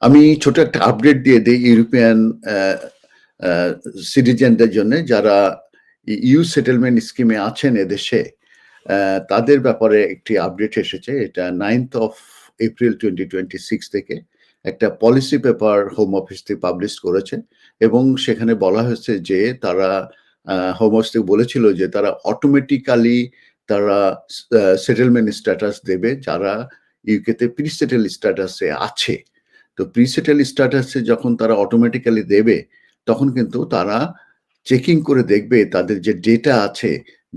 আমি ছোট একটা আপডেট দিয়ে দেই ইউরোপিয়ান সিটিজেনদের জন্য যারা ইউ সেটেলমেন্ট স্কিমে আছেন এদেশে। তাদের ব্যাপারে একটি আপডেট এসেছে। এটা 9th of April 2026 থেকে একটা পলিসি পেপার হোম অফিস থেকে পাবলিশ করেছে এবং সেখানে বলা হয়েছে যে তারা হোম অফিস থেকে বলেছিল যে তারা অটোমেটিক্যালি তারা সেটেলমেন্ট স্ট্যাটাস দেবে যারা ইউকেতে প্রি সেটেল স্ট্যাটাসে আছে। তো প্রি সেটেল স্ট্যাটাসে যখন তারা অটোমেটিক্যালি দেবে তখন কিন্তু তারা চেকিং করে দেখবে তাদের যে ডেটা আছে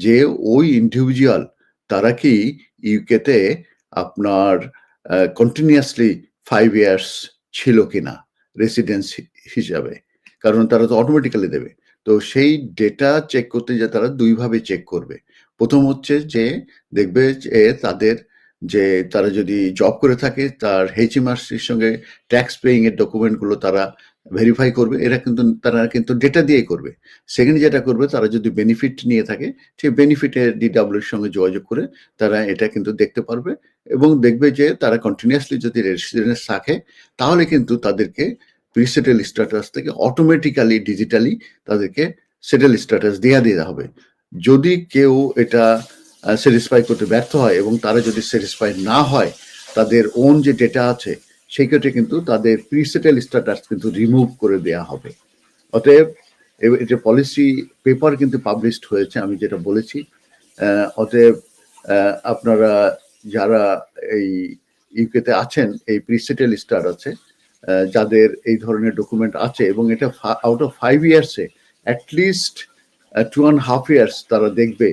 যে ওই ইন্ডিভিজুয়াল তারা কি ইউকেতে আপনার কন্টিনিউয়াসলি 5 ইয়ার্স ছিল কিনা রেসিডেন্স হিসাবে, কারণ তারা তো অটোমেটিক্যালি দেবে। তো সেই ডেটা চেক করতে যে তারা দুইভাবে চেক করবে। প্রথম হচ্ছে যে দেখবে যে তাদের যে তারা যদি জব করে থাকে তার HMRCর সঙ্গে ট্যাক্স পেইং এর ডকুমেন্টগুলো তারা ভেরিফাই করবে। তারা কিন্তু ডেটা দিয়েই করবে। সেকেন্ড যেটা করবে, তারা যদি বেনিফিট নিয়ে থাকে সেই বেনিফিটের DWর সঙ্গে যোগাযোগ করে তারা এটা কিন্তু দেখতে পারবে এবং দেখবে যে তারা কন্টিনিউয়াসলি যদি রেসিডেন্স থাকে তাহলে কিন্তু তাদেরকে প্রি সেটেল স্ট্যাটাস থেকে অটোমেটিক্যালি ডিজিটালি তাদেরকে সেটেল স্ট্যাটাস দেওয়া হবে। যদি কেউ এটা স্যাটিসফাই করতে ব্যর্থ হয় এবং তারা যদি স্যাটিসফাই না হয়, তাদের ওন যে ডেটা আছে সেই ক্ষেত্রে কিন্তু তাদের প্রি সেটেল স্ট্যাটাস কিন্তু রিমুভ করে দেওয়া হবে। অতএব এটা পলিসি পেপার কিন্তু পাবলিশড হয়েছে, আমি যেটা বলেছি। অতএব আপনারা যারা এই ইউকেতে আছেন এই প্রি সেটেল স্ট্যাটাসে যাদের এই ধরনের ডকুমেন্ট আছে এবং এটা আউট অফ 5 ইয়ার্সে অ্যাটলিস্ট 2.5 ইয়ার্স তারা দেখবে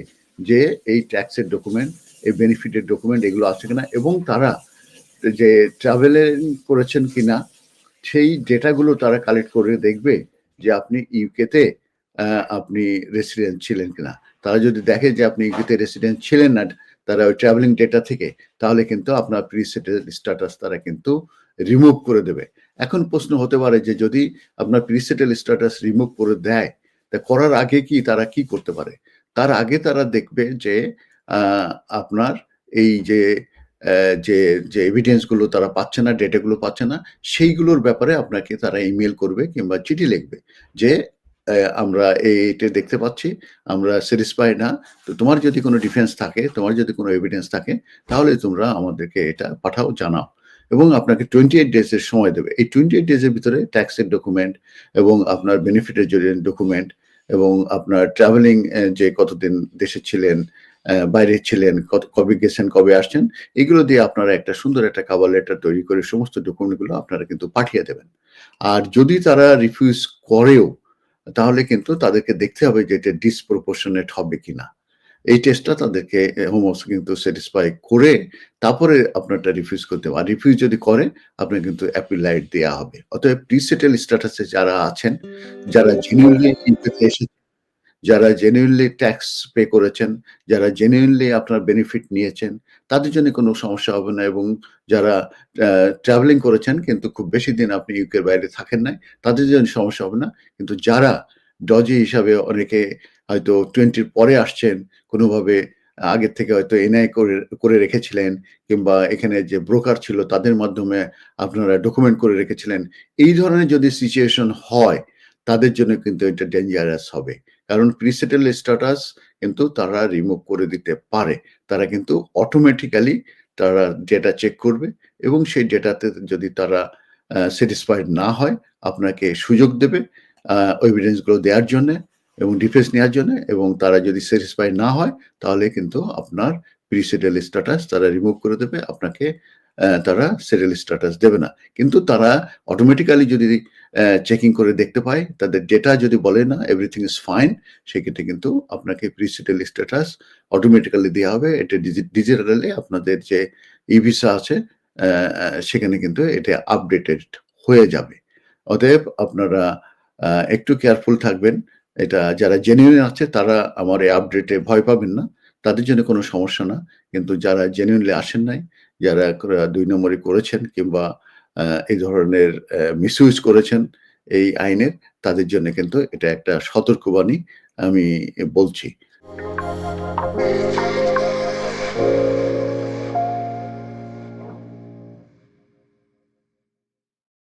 যে এই ট্যাক্সের ডকুমেন্ট, এই বেনিফিটের ডকুমেন্ট এগুলো আছে কিনা এবং তারা যে ট্রাভেলিং করেছেন কিনা সেই ডেটাগুলো তারা কালেক্ট করে দেখবে যে আপনি ইউকেতে আপনি রেসিডেন্ট ছিলেন কিনা। তারা যদি দেখে যে আপনি ইউকেতে রেসিডেন্ট ছিলেন না, তারা ওই ট্রাভেলিং ডেটা থেকে, তাহলে কিন্তু আপনার প্রি সেটেল স্ট্যাটাস তারা কিন্তু রিমুভ করে দেবে। এখন প্রশ্ন হতে পারে যে যদি আপনার প্রি সেটেল স্ট্যাটাস রিমুভ করে দেয়, তা করার আগে কি তারা কি করতে পারে? তার আগে তারা দেখবে যে আপনার এই যে যে যে এভিডেন্সগুলো তারা পাচ্ছে না, ডেটাগুলো পাচ্ছে না, সেইগুলোর ব্যাপারে আপনাকে তারা ইমেল করবে কিংবা চিঠি লিখবে যে আমরা এইটা দেখতে পাচ্ছি, আমরা স্যাটিসফাই না। তো তোমার যদি কোনো ডিফেন্স থাকে, তোমার যদি কোনো এভিডেন্স থাকে, তাহলে তোমরা আমাদেরকে এটা পাঠাও, জানাও এবং আপনাকে 28 ডেজের সময় দেবে। এই 28 ডেজের ভিতরে ট্যাক্সের ডকুমেন্ট এবং আপনার বেনিফিটের জন্য ডকুমেন্ট এবং আপনার ট্রাভেলিং যে কতদিন দেশে ছিলেন, বাইরে ছিলেন, কবে গেছেন, কবে আসছেন, এগুলো দিয়ে আপনারা একটা সুন্দর একটা কভার লেটার তৈরি করে সমস্ত ডকুমেন্টগুলো আপনারা কিন্তু পাঠিয়ে দেবেন। আর যদি তারা রিফিউজ করেও, তাহলে কিন্তু তাদেরকে দেখতে হবে যে এটা ডিসপ্রপোর্শনেট হবে কিনা। এই টেস্টটা তাদেরকে হোম অফিস কিন্তু স্যাটিসফাই করে তারপরে আপনারটা রিফিউজ করতে হবে। আর রিফিউজ যদি করে আপনার কিন্তু অ্যাপিল রাইট দেওয়া হবে। অতএব প্রি সেটেল স্ট্যাটাসে যারা আছেন, যারা জেনুইনলি ইউকেতে এসেছেন, যারা জেনুইনলি ট্যাক্স পে করেছেন, যারা জেনুইনলি আপনার বেনিফিট নিয়েছেন, তাদের জন্য কোনো সমস্যা হবে না এবং যারা ট্রাভেলিং করেছেন কিন্তু খুব বেশি দিন আপনি ইউকের বাইরে থাকেন নাই, তাদের জন্য সমস্যা হবে না। কিন্তু যারা ডজি হিসাবে অনেকে হয়তো 20 পরে আসছেন, কোনোভাবে আগের থেকে হয়তো এনআই করে রেখেছিলেন কিংবা এখানে যে ব্রোকার ছিল তাদের মাধ্যমে আপনারা ডকুমেন্ট করে রেখেছিলেন, এই ধরনের যদি সিচুয়েশন হয়, তাদের জন্য কিন্তু এটা ডেঞ্জারাস হবে। কারণ প্রি সেটেল স্ট্যাটাস কিন্তু তারা রিমুভ করে দিতে পারে। তারা কিন্তু অটোমেটিক্যালি তারা ডেটা চেক করবে এবং সেই ডেটাতে যদি তারা স্যাটিসফাইড না হয়, আপনাকে সুযোগ দেবে এভিডেন্স গুলো দেওয়ার জন্যে এবং ডিফেন্স নেওয়ার জন্য, এবং তারা যদি স্যাটিসফাইড না হয় তাহলে কিন্তু আপনার প্রি সেটেল স্ট্যাটাস তারা রিমুভ করে দেবে, আপনাকে তারা সেটেল স্ট্যাটাস দেবে না। কিন্তু তারা অটোমেটিক্যালি যদি চেকিং করে দেখতে পায়, তাদের ডেটা যদি বলে না এভরিথিং ইজ ফাইন, সেক্ষেত্রে কিন্তু আপনাকে প্রি সেটেল স্ট্যাটাস অটোমেটিক্যালি দেওয়া হবে। এটা ডিজিটালি আপনাদের যে ই ভিসা আছে সেখানে কিন্তু এটা আপডেটেড হয়ে যাবে। অতএব আপনারা একটু কেয়ারফুল থাকবেন। এটা যারা জেনুইন আছে তারা আমার এই আপডেটে ভয় পাবেন না। তাদের জন্য কোনো সমস্যা না। কিন্তু যারা জেনুইনলি আসেন নাই, যারা ২ নম্বরি করেছেন কিংবা এই ধরনের মিসইউজ করেছেন এই আইনের, তাদের জন্য কিন্তু এটা একটা সতর্কবাণী আমি বলছি।